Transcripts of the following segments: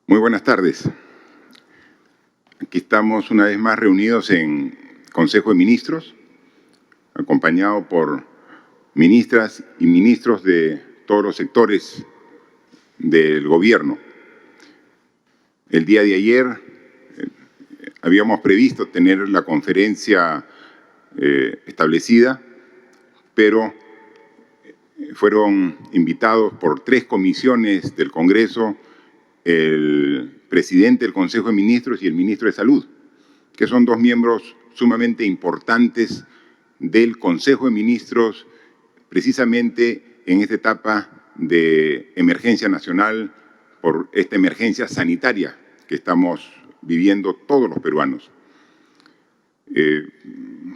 Muy buenas tardes. Aquí estamos una vez más reunidos en Consejo de Ministros, acompañado por ministras y ministros de todos los sectores del gobierno. El día de ayer habíamos previsto tener la conferencia establecida, pero fueron invitados por 3 comisiones del Congreso, el presidente del Consejo de Ministros y el ministro de Salud, que son 2 miembros sumamente importantes del Consejo de Ministros, precisamente en esta etapa de emergencia nacional por esta emergencia sanitaria que estamos viviendo todos los peruanos.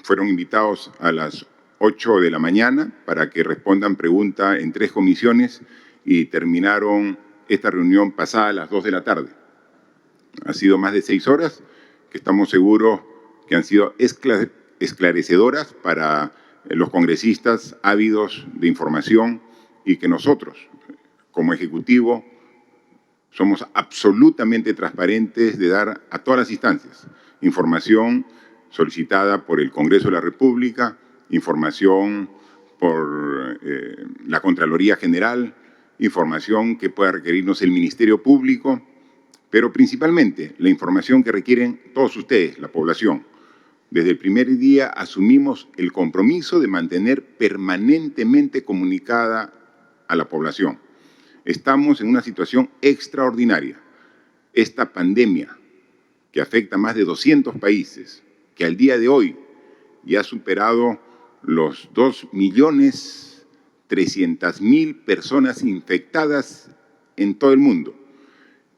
Fueron invitados a las 8 de la mañana para que respondan preguntas en 3 comisiones y terminaron esta reunión pasada a las 2 de la tarde. Ha sido más de 6 horas que estamos seguros que han sido esclarecedoras para los congresistas ávidos de información y que nosotros, como Ejecutivo, somos absolutamente transparentes de dar a todas las instancias información solicitada por el Congreso de la República, información por la Contraloría General, información que pueda requerirnos el Ministerio Público, pero principalmente la información que requieren todos ustedes, la población. Desde el primer día asumimos el compromiso de mantener permanentemente comunicada a la población. Estamos en una situación extraordinaria. Esta pandemia, que afecta a más de 200 países, que al día de hoy ya ha superado los 2.300.000 personas infectadas en todo el mundo,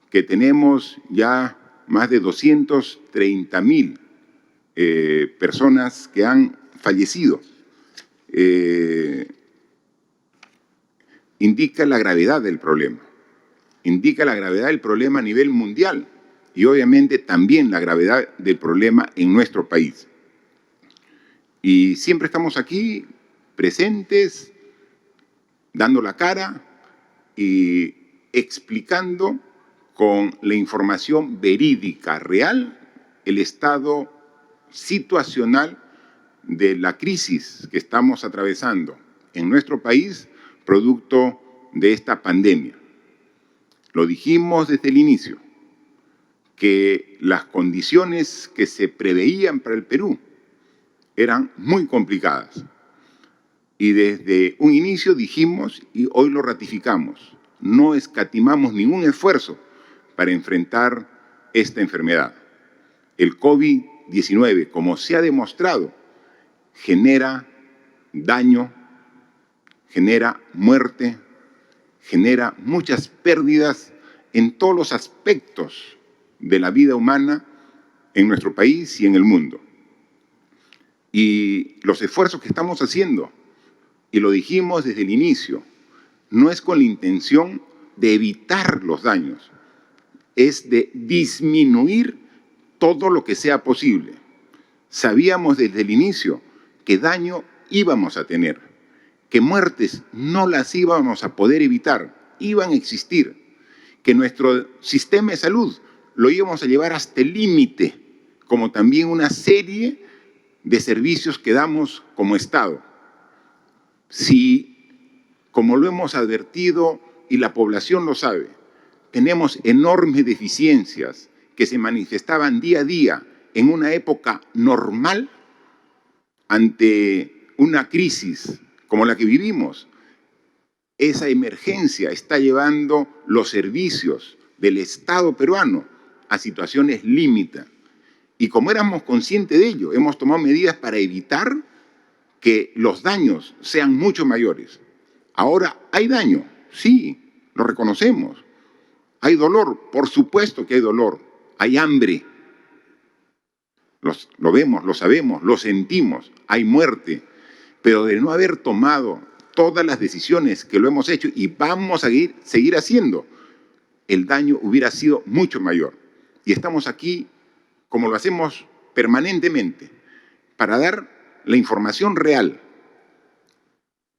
que tenemos ya más de 230.000 personas que han fallecido, indica la gravedad del problema. Indica la gravedad del problema a nivel mundial y obviamente también la gravedad del problema en nuestro país. Y siempre estamos aquí presentes, dando la cara y explicando con la información verídica, real, el estado situacional de la crisis que estamos atravesando en nuestro país producto de esta pandemia. Lo dijimos desde el inicio, que las condiciones que se preveían para el Perú eran muy complicadas. Y desde un inicio dijimos, y hoy lo ratificamos, no escatimamos ningún esfuerzo para enfrentar esta enfermedad. El COVID-19, como se ha demostrado, genera daño, genera muerte, genera muchas pérdidas en todos los aspectos de la vida humana en nuestro país y en el mundo. Y los esfuerzos que estamos haciendo, y lo dijimos desde el inicio, no es con la intención de evitar los daños, es de disminuir todo lo que sea posible. Sabíamos desde el inicio que daño íbamos a tener, que muertes no las íbamos a poder evitar, iban a existir, que nuestro sistema de salud lo íbamos a llevar hasta el límite, como también una serie de servicios que damos como Estado. Si, como lo hemos advertido y la población lo sabe, tenemos enormes deficiencias que se manifestaban día a día en una época normal ante una crisis como la que vivimos, esa emergencia está llevando los servicios del Estado peruano a situaciones límite. Y como éramos conscientes de ello, hemos tomado medidas para evitar que los daños sean mucho mayores. Ahora, ¿hay daño? Sí, lo reconocemos. ¿Hay dolor? Por supuesto que hay dolor. Hay hambre. Lo vemos, lo sabemos, lo sentimos. Hay muerte. Pero de no haber tomado todas las decisiones que lo hemos hecho y vamos a seguir haciendo, el daño hubiera sido mucho mayor. Y estamos aquí, como lo hacemos permanentemente, para dar la información real,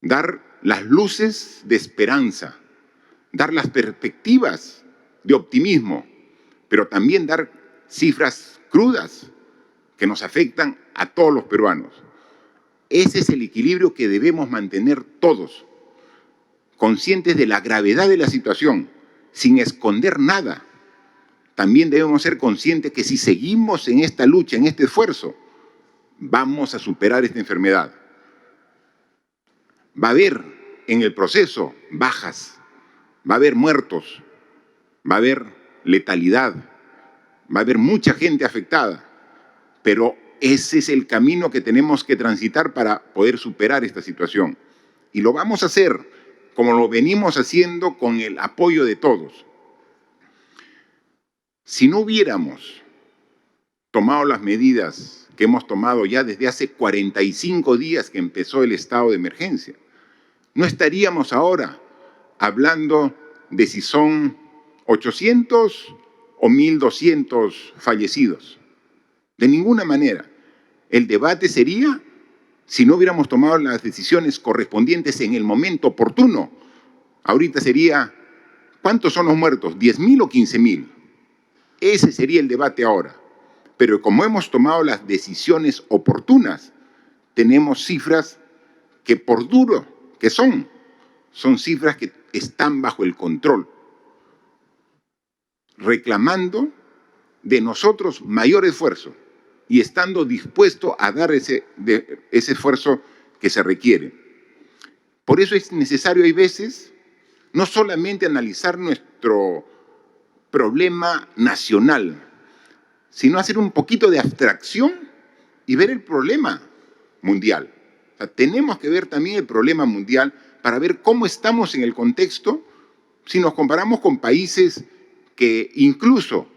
dar las luces de esperanza, dar las perspectivas de optimismo pero también dar cifras crudas que nos afectan a todos los peruanos. Ese es el equilibrio que debemos mantener todos, conscientes de la gravedad de la situación, sin esconder nada. También debemos ser conscientes que si seguimos en esta lucha, en este esfuerzo, vamos a superar esta enfermedad. Va a haber en el proceso bajas, va a haber muertos, va a haber letalidad, va a haber mucha gente afectada, pero ese es el camino que tenemos que transitar para poder superar esta situación. Y lo vamos a hacer como lo venimos haciendo con el apoyo de todos. Si no hubiéramos tomado las medidas que hemos tomado ya desde hace 45 días que empezó el estado de emergencia, no estaríamos ahora hablando de si son 800 o 1.200 fallecidos. De ninguna manera. El debate sería si no hubiéramos tomado las decisiones correspondientes en el momento oportuno. Ahorita sería, ¿cuántos son los muertos? ¿10.000 o 15.000? Ese sería el debate ahora. Pero como hemos tomado las decisiones oportunas, tenemos cifras que por duro que son cifras que están bajo el control, reclamando de nosotros mayor esfuerzo y estando dispuesto a dar ese esfuerzo que se requiere. Por eso es necesario, hay veces, no solamente analizar nuestro problema nacional, sino hacer un poquito de abstracción y ver el problema mundial. O sea, tenemos que ver también el problema mundial para ver cómo estamos en el contexto si nos comparamos con países que incluso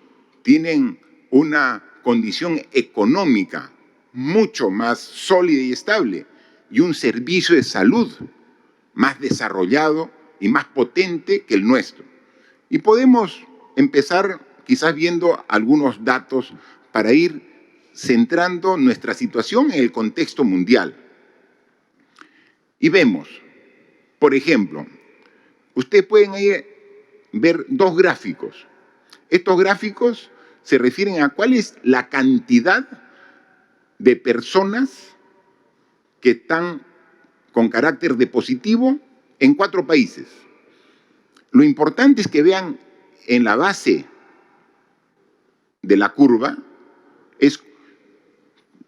tienen una condición económica mucho más sólida y estable y un servicio de salud más desarrollado y más potente que el nuestro. Y podemos empezar quizás viendo algunos datos para ir centrando nuestra situación en el contexto mundial. Y vemos, por ejemplo, ustedes pueden ver dos gráficos. Estos gráficos se refieren a cuál es la cantidad de personas que están con carácter de positivo en 4 países. Lo importante es que vean en la base de la curva, es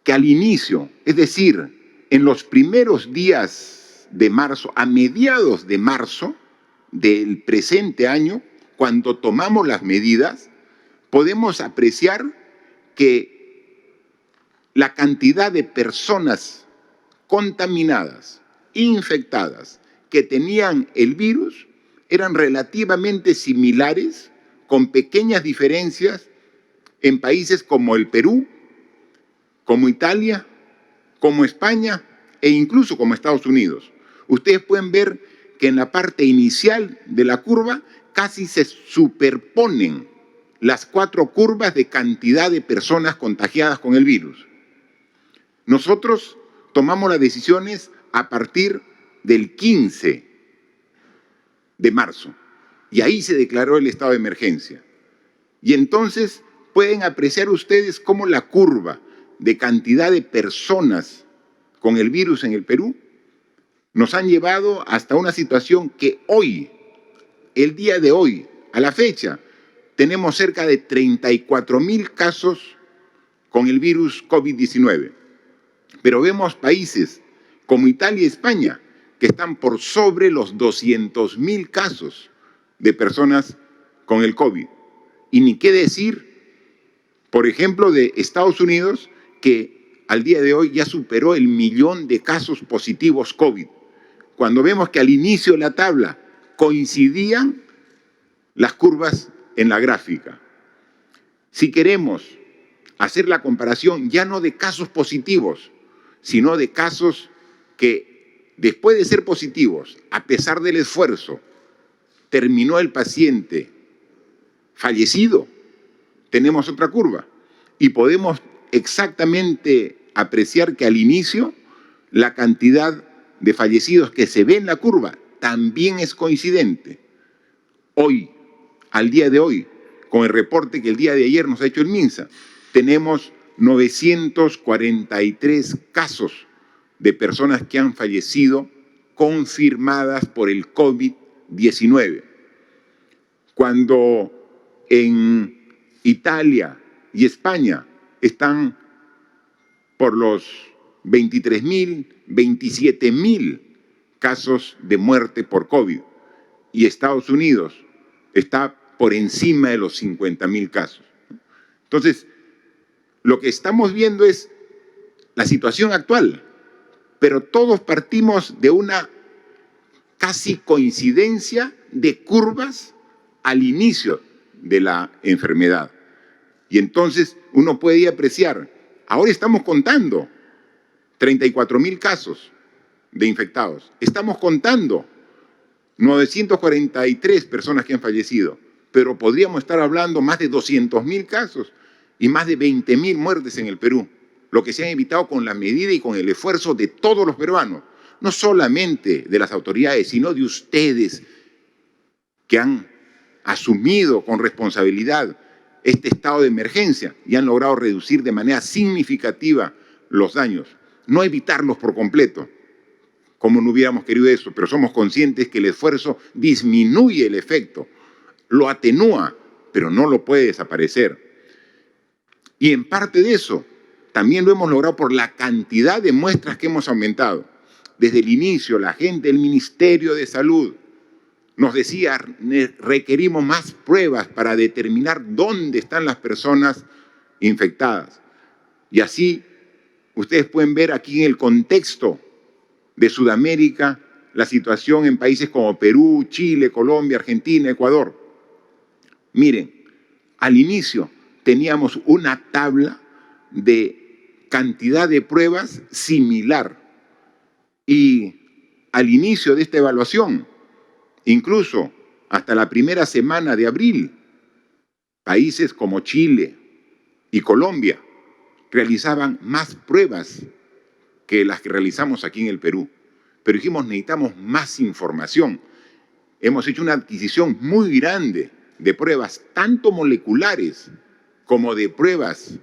que al inicio, es decir, en los primeros días de marzo, a mediados de marzo del presente año, cuando tomamos las medidas, podemos apreciar que la cantidad de personas contaminadas, infectadas, que tenían el virus, eran relativamente similares, con pequeñas diferencias en países como el Perú, como Italia, como España e incluso como Estados Unidos. Ustedes pueden ver que en la parte inicial de la curva casi se superponen las 4 curvas de cantidad de personas contagiadas con el virus. Nosotros tomamos las decisiones a partir del 15 de marzo y ahí se declaró el estado de emergencia. Y entonces pueden apreciar ustedes cómo la curva de cantidad de personas con el virus en el Perú nos han llevado hasta una situación que hoy, el día de hoy, a la fecha, tenemos cerca de 34.000 casos con el virus COVID-19. Pero vemos países como Italia y España que están por sobre los 200.000 casos de personas con el COVID. Y ni qué decir, por ejemplo, de Estados Unidos, que al día de hoy ya superó el 1.000.000 de casos positivos COVID. Cuando vemos que al inicio de la tabla coincidían las curvas en la gráfica. Si queremos hacer la comparación ya no de casos positivos, sino de casos que después de ser positivos, a pesar del esfuerzo, terminó el paciente fallecido, tenemos otra curva y podemos exactamente apreciar que al inicio la cantidad de fallecidos que se ve en la curva también es coincidente. Hoy, al día de hoy, con el reporte que el día de ayer nos ha hecho el MINSA. Tenemos 943 casos de personas que han fallecido confirmadas por el COVID-19. Cuando en Italia y España están por los 23.000, 27.000 casos de muerte por COVID. Y Estados Unidos está por encima de los 50.000 casos. Entonces, lo que estamos viendo es la situación actual, pero todos partimos de una casi coincidencia de curvas al inicio de la enfermedad. Y entonces uno puede apreciar, ahora estamos contando 34.000 casos de infectados, estamos contando 943 personas que han fallecido, pero podríamos estar hablando más de 200.000 casos y más de 20.000 muertes en el Perú, lo que se ha evitado con la medida y con el esfuerzo de todos los peruanos, no solamente de las autoridades, sino de ustedes que han asumido con responsabilidad este estado de emergencia y han logrado reducir de manera significativa los daños, no evitarlos por completo, como no hubiéramos querido eso, pero somos conscientes que el esfuerzo disminuye el efecto, lo atenúa, pero no lo puede desaparecer. Y en parte de eso también lo hemos logrado por la cantidad de muestras que hemos aumentado. Desde el inicio, la gente del Ministerio de Salud nos decía, requerimos más pruebas para determinar dónde están las personas infectadas. Y así, ustedes pueden ver aquí en el contexto de Sudamérica la situación en países como Perú, Chile, Colombia, Argentina, Ecuador. Miren, al inicio teníamos una tabla de cantidad de pruebas similar. Y al inicio de esta evaluación, incluso hasta la primera semana de abril, países como Chile y Colombia realizaban más pruebas que las que realizamos aquí en el Perú. Pero dijimos, necesitamos más información. Hemos hecho una adquisición muy grande de pruebas, tanto moleculares como de pruebas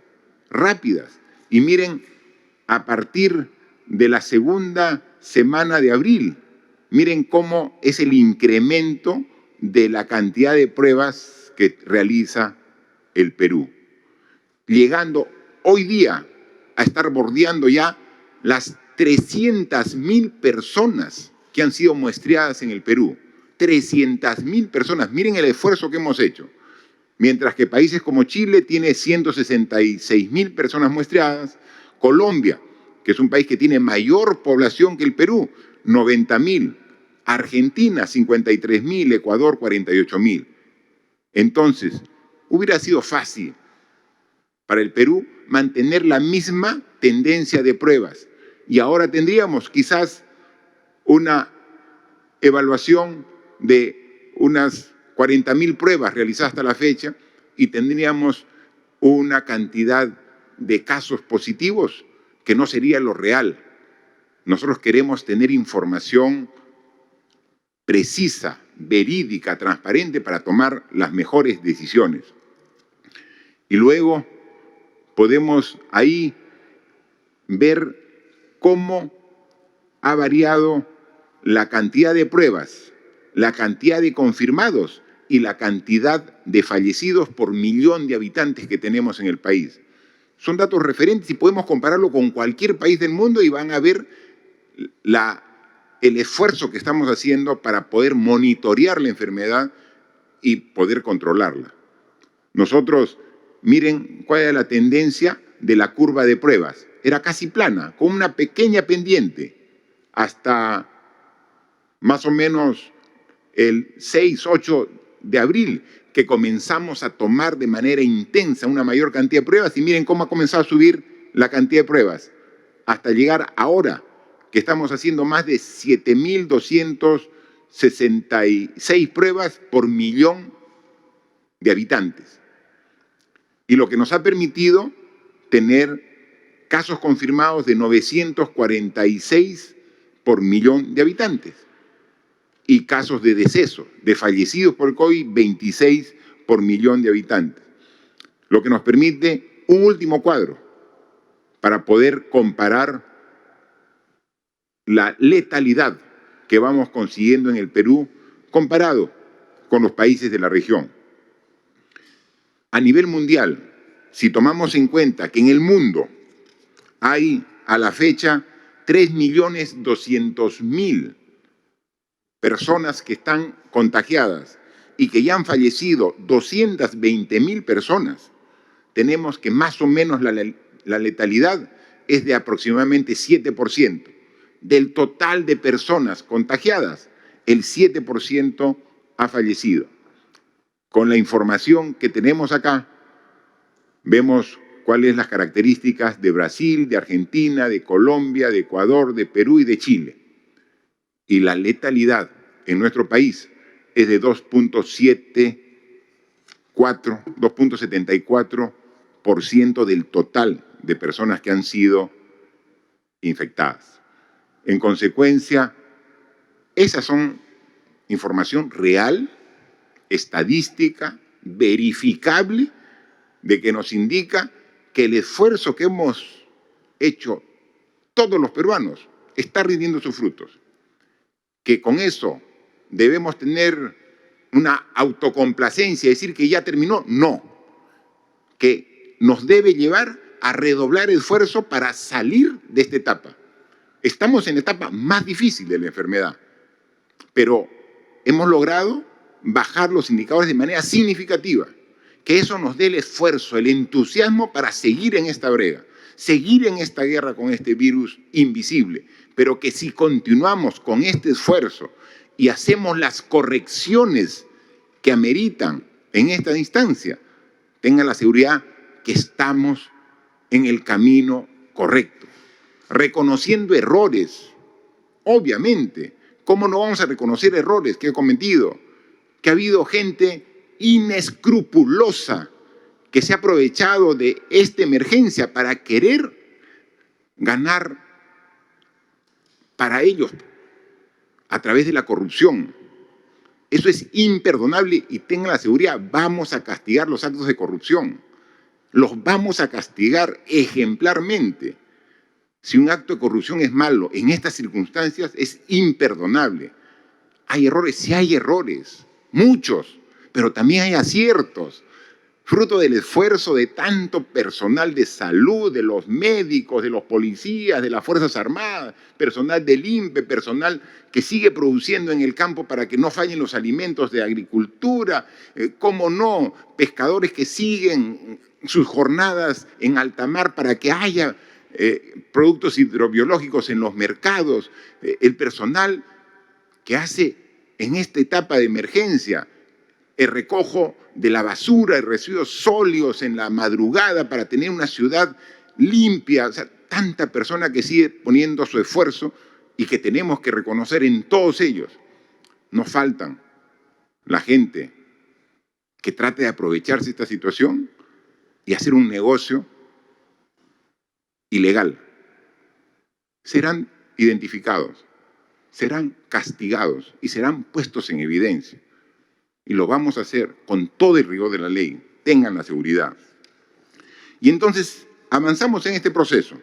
rápidas. Y miren, a partir de la segunda semana de abril, miren cómo es el incremento de la cantidad de pruebas que realiza el Perú, llegando hoy día a estar bordeando ya las 300.000 personas que han sido muestreadas en el Perú. 300.000 personas. Miren el esfuerzo que hemos hecho. Mientras que países como Chile tiene 166.000 personas muestreadas, Colombia, que es un país que tiene mayor población que el Perú, 90.000, Argentina 53.000, Ecuador 48.000. Entonces, hubiera sido fácil para el Perú mantener la misma tendencia de pruebas y ahora tendríamos quizás una evaluación de unas 40.000 pruebas realizadas hasta la fecha y tendríamos una cantidad de casos positivos que no sería lo real. Nosotros queremos tener información precisa, verídica, transparente para tomar las mejores decisiones. Y luego podemos ahí ver cómo ha variado la cantidad de pruebas, la cantidad de confirmados y la cantidad de fallecidos por millón de habitantes que tenemos en el país. Son datos referentes y podemos compararlo con cualquier país del mundo y van a ver el esfuerzo que estamos haciendo para poder monitorear la enfermedad y poder controlarla. Nosotros, miren cuál era la tendencia de la curva de pruebas. Era casi plana, con una pequeña pendiente, hasta más o menos el 6-8 de abril, que comenzamos a tomar de manera intensa una mayor cantidad de pruebas y miren cómo ha comenzado a subir la cantidad de pruebas, hasta llegar ahora, que estamos haciendo más de 7.266 pruebas por millón de habitantes. Y lo que nos ha permitido tener casos confirmados de 946 por millón de habitantes y casos de deceso, de fallecidos por COVID, 26 por millón de habitantes, lo que nos permite un último cuadro para poder comparar la letalidad que vamos consiguiendo en el Perú comparado con los países de la región. A nivel mundial, si tomamos en cuenta que en el mundo hay a la fecha 3.200.000 personas que están contagiadas y que ya han fallecido 220.000 personas, tenemos que más o menos la letalidad es de aproximadamente 7%. Del total de personas contagiadas, el 7% ha fallecido. Con la información que tenemos acá, vemos cuáles son las características de Brasil, de Argentina, de Colombia, de Ecuador, de Perú y de Chile. Y la letalidad en nuestro país es de 2.74% del total de personas que han sido infectadas. En consecuencia, esas son información real, estadística, verificable, de que nos indica que el esfuerzo que hemos hecho todos los peruanos está rindiendo sus frutos. Que con eso debemos tener una autocomplacencia, decir que ya terminó, no. Que nos debe llevar a redoblar el esfuerzo para salir de esta etapa. Estamos en la etapa más difícil de la enfermedad, pero hemos logrado bajar los indicadores de manera significativa. Que eso nos dé el esfuerzo, el entusiasmo para seguir en esta brega, seguir en esta guerra con este virus invisible, pero que si continuamos con este esfuerzo y hacemos las correcciones que ameritan en esta instancia, tengan la seguridad que estamos en el camino correcto, reconociendo errores, obviamente. ¿Cómo no vamos a reconocer errores que he cometido? Que ha habido gente inescrupulosa que se ha aprovechado de esta emergencia para querer ganar para ellos a través de la corrupción. Eso es imperdonable y tengan la seguridad, vamos a castigar los actos de corrupción. Los vamos a castigar ejemplarmente. Si un acto de corrupción es malo en estas circunstancias, es imperdonable. Hay errores, sí hay errores, muchos, pero también hay aciertos, fruto del esfuerzo de tanto personal de salud, de los médicos, de los policías, de las Fuerzas Armadas, personal del INPE, personal que sigue produciendo en el campo para que no fallen los alimentos de agricultura, cómo no, pescadores que siguen sus jornadas en alta mar para que haya productos hidrobiológicos en los mercados, el personal que hace en esta etapa de emergencia el recojo de la basura, de residuos sólidos en la madrugada para tener una ciudad limpia, o sea, tanta persona que sigue poniendo su esfuerzo y que tenemos que reconocer en todos ellos. Nos faltan la gente que trate de aprovecharse de esta situación y hacer un negocio ilegal. Serán identificados, serán castigados y serán puestos en evidencia. Y lo vamos a hacer con todo el rigor de la ley, tengan la seguridad. Y entonces avanzamos en este proceso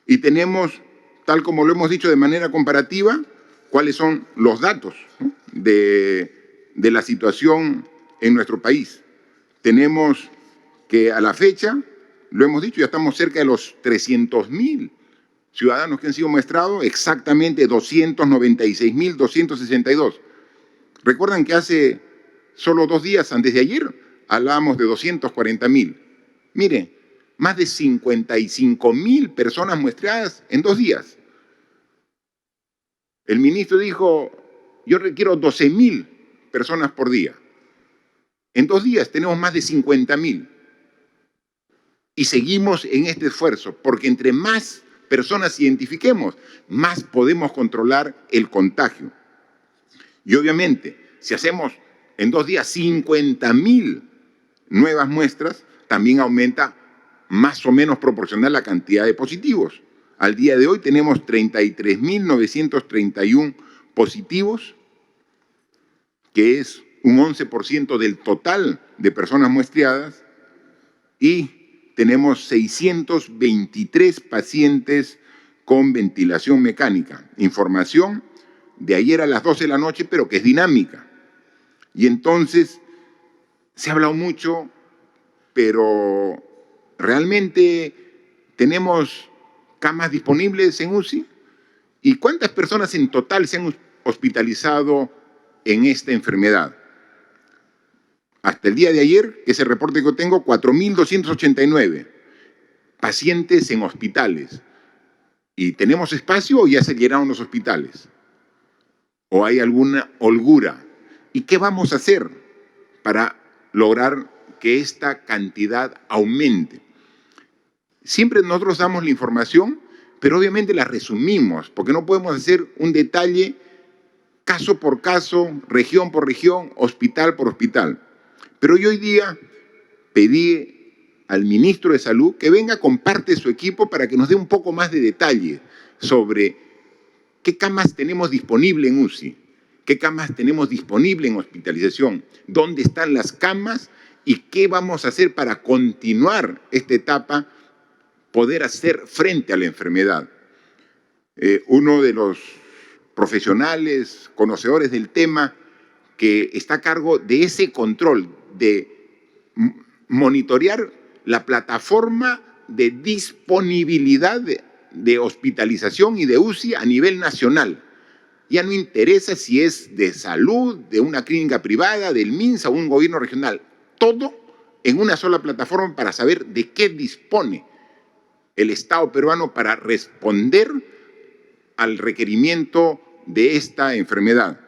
y tenemos, tal como lo hemos dicho de manera comparativa, cuáles son los datos, ¿no?, de la situación en nuestro país. Tenemos que a la fecha, lo hemos dicho, ya estamos cerca de los 300.000 ciudadanos que han sido muestrados, exactamente 296.262. Recuerdan que hace solo 2 días, antes de ayer, hablábamos de 240.000. Mire, más de 55.000 personas muestreadas en 2 días. El ministro dijo, yo requiero 12.000 personas por día. En 2 días tenemos más de 50.000. Y seguimos en este esfuerzo, porque entre más personas identifiquemos, más podemos controlar el contagio. Y obviamente, si hacemos en 2 días 50.000 nuevas muestras, también aumenta más o menos proporcional la cantidad de positivos. Al día de hoy tenemos 33.931 positivos, que es un 11% del total de personas muestreadas, y tenemos 623 pacientes con ventilación mecánica. Información de ayer a las 12 de la noche, pero que es dinámica. Y entonces se ha hablado mucho, pero ¿realmente tenemos camas disponibles en UCI? ¿Y cuántas personas en total se han hospitalizado en esta enfermedad? Hasta el día de ayer, que es el reporte que tengo, 4.289 pacientes en hospitales. ¿Y tenemos espacio o ya se llenaron los hospitales? ¿O hay alguna holgura? ¿Y qué vamos a hacer para lograr que esta cantidad aumente? Siempre nosotros damos la información, pero obviamente la resumimos, porque no podemos hacer un detalle caso por caso, región por región, hospital por hospital. Pero yo hoy día pedí al ministro de Salud que venga con parte de su equipo para que nos dé un poco más de detalle sobre qué camas tenemos disponible en UCI, qué camas tenemos disponible en hospitalización, dónde están las camas y qué vamos a hacer para continuar esta etapa, poder hacer frente a la enfermedad. Uno de los profesionales, conocedores del tema, que está a cargo de ese control, de monitorear la plataforma de disponibilidad de hospitalización y de UCI a nivel nacional. Ya no interesa si es de salud, de una clínica privada, del MINSA o un gobierno regional. Todo en una sola plataforma para saber de qué dispone el Estado peruano para responder al requerimiento de esta enfermedad.